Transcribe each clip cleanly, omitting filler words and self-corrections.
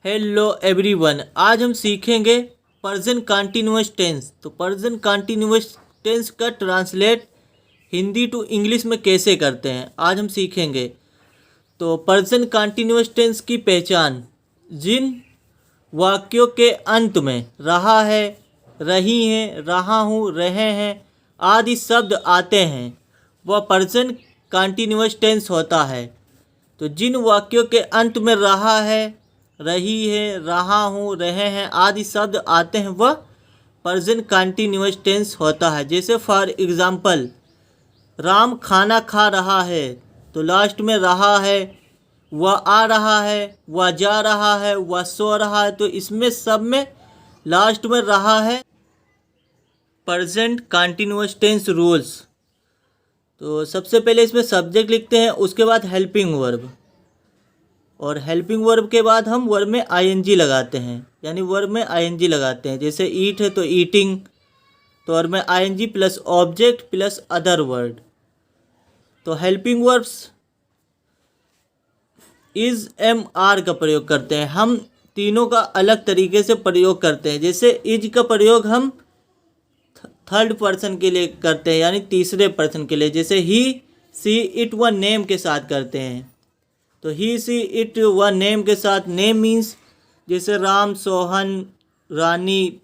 Hello everyone, आज हम सीखेंगे प्रेजेंट कंटिन्यूअस टेंस। तो प्रेजेंट कंटिन्यूअस टेंस का ट्रांसलेट हिंदी टू इंग्लिश में कैसे करते हैं आज हम सीखेंगे। तो प्रेजेंट कंटिन्यूअस टेंस की पहचान: जिन वाक्यों के अंत में रहा है, रही हैं, रहा हूँ, रहे हैं आदि शब्द आते हैं वह प्रेजेंट कंटिन्यूअस टेंस होता है। तो जिन वाक्यों के अंत में रहा है, रही है, रहा हूँ, रहे हैं आदि शब्द आते हैं वह प्रेजेंट कंटिन्यूअस टेंस होता है। जैसे फॉर एग्जांपल, राम खाना खा रहा है, तो लास्ट में रहा है, वह आ रहा है, वह जा रहा है, वह सो रहा है, तो इसमें सब में लास्ट में रहा है प्रेजेंट कंटिन्यूअस टेंस रूल्स। तो सबसे पहले इसमें सब्जेक्ट लिखते हैं, उसके बाद हेल्पिंग वर्ब, और हेल्पिंग वर्ब के बाद हम वर्ब में आईएनजी लगाते हैं, यानी वर्ब में आईएनजी लगाते हैं। जैसे ईट है तो ईटिंग, तो वर्ब में ING plus object plus other word. तो helping verbs is am are का प्रयोग करते हैं। हम तीनों का अलग तरीके से प्रयोग करते हैं। जैसे इज का प्रयोग हम थर्ड पर्सन के लिए करते हैं, यानी तीसरे पर्सन के लिए। जैसे ही, सी, इट व नेम के साथ करते हैं। तो ही, सी, इट व नेम के साथ, नेम मीन्स जैसे राम, सोहन, रानी,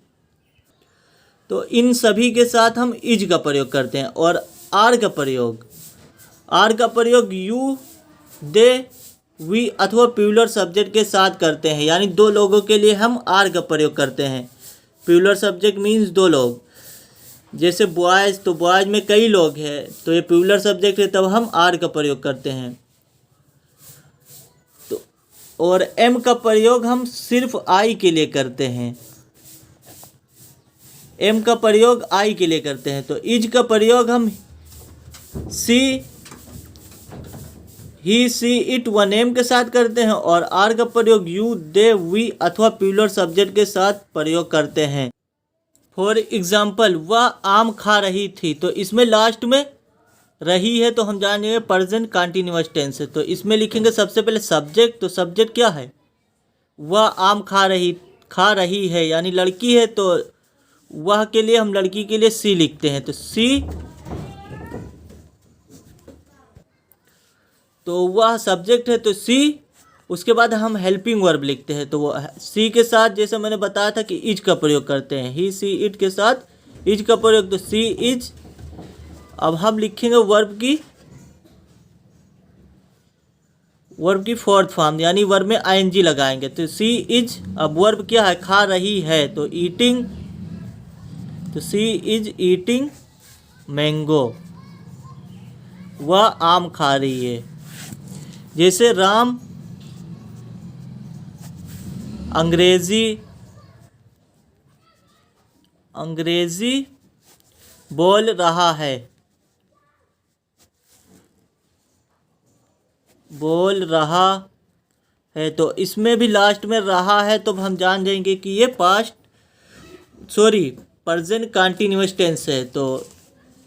तो इन सभी के साथ हम इज का प्रयोग करते हैं। और आर का प्रयोग यू, दे, वी अथवा प्लूरल सब्जेक्ट के साथ करते हैं, यानी दो लोगों के लिए हम आर का प्रयोग करते हैं। प्लूरल सब्जेक्ट मीन्स दो लोग। जैसे बॉयज़, तो बॉयज़ में कई लोग हैं, तो ये प्लूरल सब्जेक्ट है, तब हम आर का प्रयोग करते हैं। तो और एम का प्रयोग हम सिर्फ आई के लिए करते हैं। एम का प्रयोग आई के लिए करते हैं। तो इज का प्रयोग हम सी, ही, सी, इट व नेम के साथ करते हैं। और आर का प्रयोग यू, दे, वी अथवा प्लूरल सब्जेक्ट के साथ प्रयोग करते हैं। फॉर एग्जाम्पल, वह आम खा रही थी, तो इसमें लास्ट में रही है, तो हम जानेंगे प्रेजेंट कंटिन्यूअस टेंस है। तो इसमें लिखेंगे सबसे पहले सब्जेक्ट। तो सब्जेक्ट क्या है? वह आम खा रही है, यानी लड़की है, तो वह के लिए हम लड़की के लिए सी लिखते हैं। तो सी, तो वह सब्जेक्ट है, तो सी। उसके बाद हम हेल्पिंग वर्ब लिखते हैं। तो वो सी के साथ, जैसे मैंने बताया था कि इज का प्रयोग करते हैं, ही, सी, इट के साथ इज का प्रयोग, तो सी इज। अब हम लिखेंगे वर्ब की फोर्थ फॉर्म, यानी वर्ब में आईएनजी लगाएंगे। तो सी इज, अब वर्ब क्या है? खा रही है, तो ईटिंग, तो सी इज ईटिंग मैंगो, वह आम खा रही है। जैसे राम अंग्रेजी बोल रहा है, तो इसमें भी लास्ट में रहा है, तो हम जान जाएंगे कि ये प्रेजेंट कंटिन्यूअस टेंस है। तो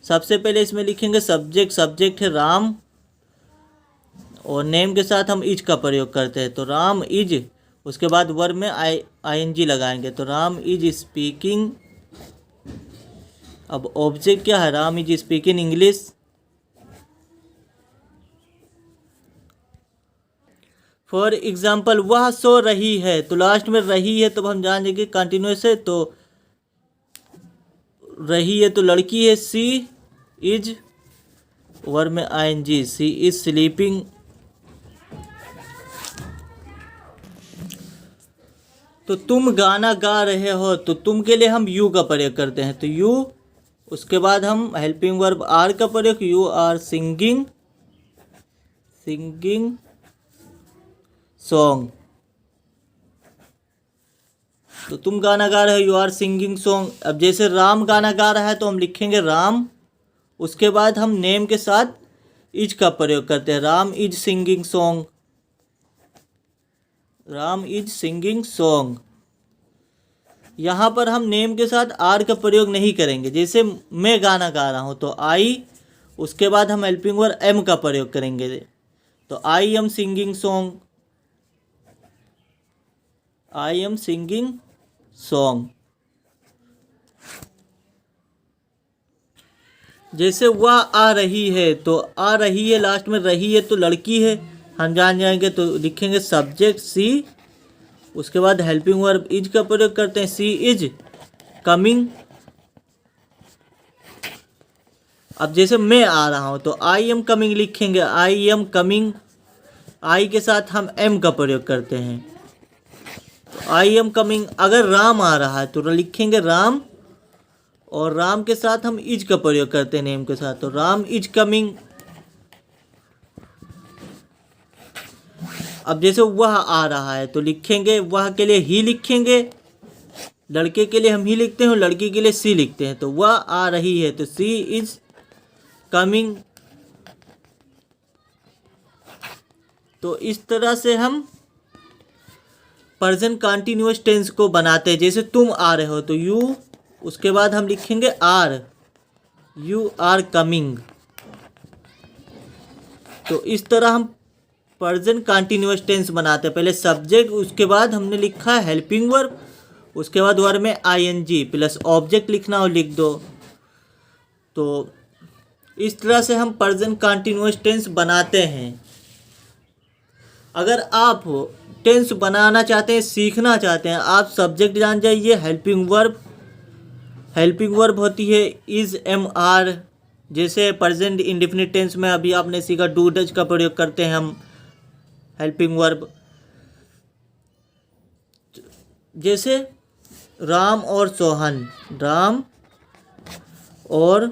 सबसे पहले इसमें लिखेंगे सब्जेक्ट है राम, और नेम के साथ हम इज का प्रयोग करते हैं, तो राम इज। उसके बाद वर्ब में आईएनजी लगाएंगे, तो राम इज स्पीकिंग। अब ऑब्जेक्ट क्या है? Ram is speaking English. For example, वह सो रही है, तो लास्ट में रही है, तो हम जान जाएंगे कंटिन्यूअस है। तो रही है तो लड़की है, सी इज, वर्ब में आईएनजी, सी इज स्लीपिंग। तो तुम गाना गा रहे हो, तो तुम के लिए हम यू का प्रयोग करते हैं, तो यू। उसके बाद हम हेल्पिंग वर्ब आर का प्रयोग, यू आर सिंगिंग सॉन्ग। तो तुम गाना गा रहे हो, यू आर सिंगिंग सॉन्ग। अब जैसे राम गाना गा रहा है, तो हम लिखेंगे राम। उसके बाद हम नेम के साथ इज का प्रयोग करते हैं, Ram is singing song, Ram is singing song. यहाँ पर हम नेम के साथ आर का प्रयोग नहीं करेंगे। जैसे मैं गाना गा रहा हूँ, तो आई, उसके बाद हम हेल्पिंग वर्ब एम का प्रयोग करेंगे, तो I am singing song. I am singing song. जैसे वह आ रही है, तो आ रही है लास्ट में रही है तो लड़की है, हम जान जाएंगे तो लिखेंगे सब्जेक्ट सी, उसके बाद हेल्पिंग वर्ब इज का प्रयोग करते हैं, सी इज कमिंग। अब जैसे मैं आ रहा हूँ तो आई एम कमिंग लिखेंगे, आई एम कमिंग, आई के साथ हम एम का प्रयोग करते हैं, तो आई एम कमिंग। अगर राम आ रहा है तो लिखेंगे राम, और राम के साथ हम इज का प्रयोग करते हैं नेम के साथ, तो राम इज कमिंग। अब जैसे वह आ रहा है तो लिखेंगे, वह के लिए ही लिखेंगे, लड़के के लिए हम ही लिखते हैं, लड़की के लिए सी लिखते हैं, तो वह आ रही है तो सी इज कमिंग। तो इस तरह से हम प्रेजेंट कंटीन्यूअस टेंस को बनाते हैं। जैसे तुम आ रहे हो तो यू, उसके बाद हम लिखेंगे आर, यू आर कमिंग। तो इस तरह हम प्रेजेंट कंटीन्यूअस टेंस बनाते हैं। पहले सब्जेक्ट, उसके बाद हमने लिखा है हेल्पिंग वर्ब, उसके बाद वर्ब में आईएनजी प्लस ऑब्जेक्ट लिखना हो लिख दो। तो इस तरह से हम प्रेजेंट कंटीन्यूअस टेंस बनाते हैं। अगर आप टेंस बनाना चाहते हैं, सीखना चाहते हैं, आप सब्जेक्ट जान जाइए, हेल्पिंग वर्ब होती है इज एम आर। जैसे प्रेजेंट इंडेफिनिट टेंस में अभी आपने सीखा डू डज का प्रयोग करते हैं हम हेल्पिंग वर्ब। जैसे राम और सोहन, राम और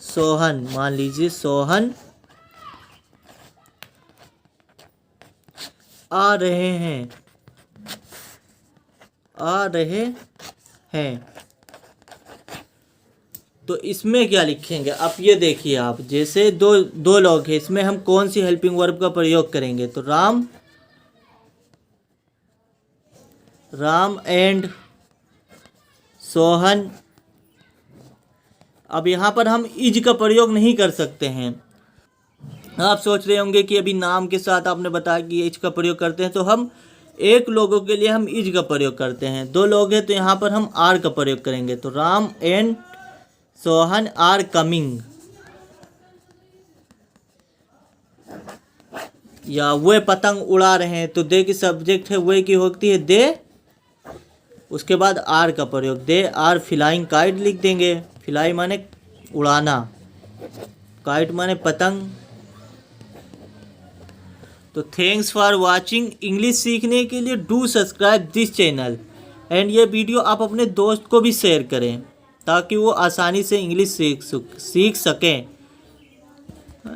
सोहन, मान लीजिए सोहन आ रहे हैं, आ रहे हैं, तो इसमें क्या लिखेंगे आप ये देखिए। आप जैसे दो लोग हैं, इसमें हम कौन सी हेल्पिंग वर्ब का प्रयोग करेंगे, तो राम एंड सोहन। अब यहाँ पर हम इज का प्रयोग नहीं कर सकते हैं। आप सोच रहे होंगे कि अभी नाम के साथ आपने बताया कि इज का प्रयोग करते हैं, तो हम एक लोगों के लिए हम इज का प्रयोग करते हैं, दो लोग हैं तो यहाँ पर हम आर का प्रयोग करेंगे, तो Ram and Sohan are coming. या वे पतंग उड़ा रहे हैं, तो दे की सब्जेक्ट है, वे की होती है दे, उसके बाद आर का प्रयोग, दे आर फ्लाइंग काइट लिख देंगे। फ्लाई माने उड़ाना, काइट माने पतंग। तो थैंक्स फॉर वाचिंग। इंग्लिश सीखने के लिए do subscribe this channel and ये वीडियो आप अपने दोस्त को भी शेयर करें ताकि वो आसानी से इंग्लिश सीख सकें।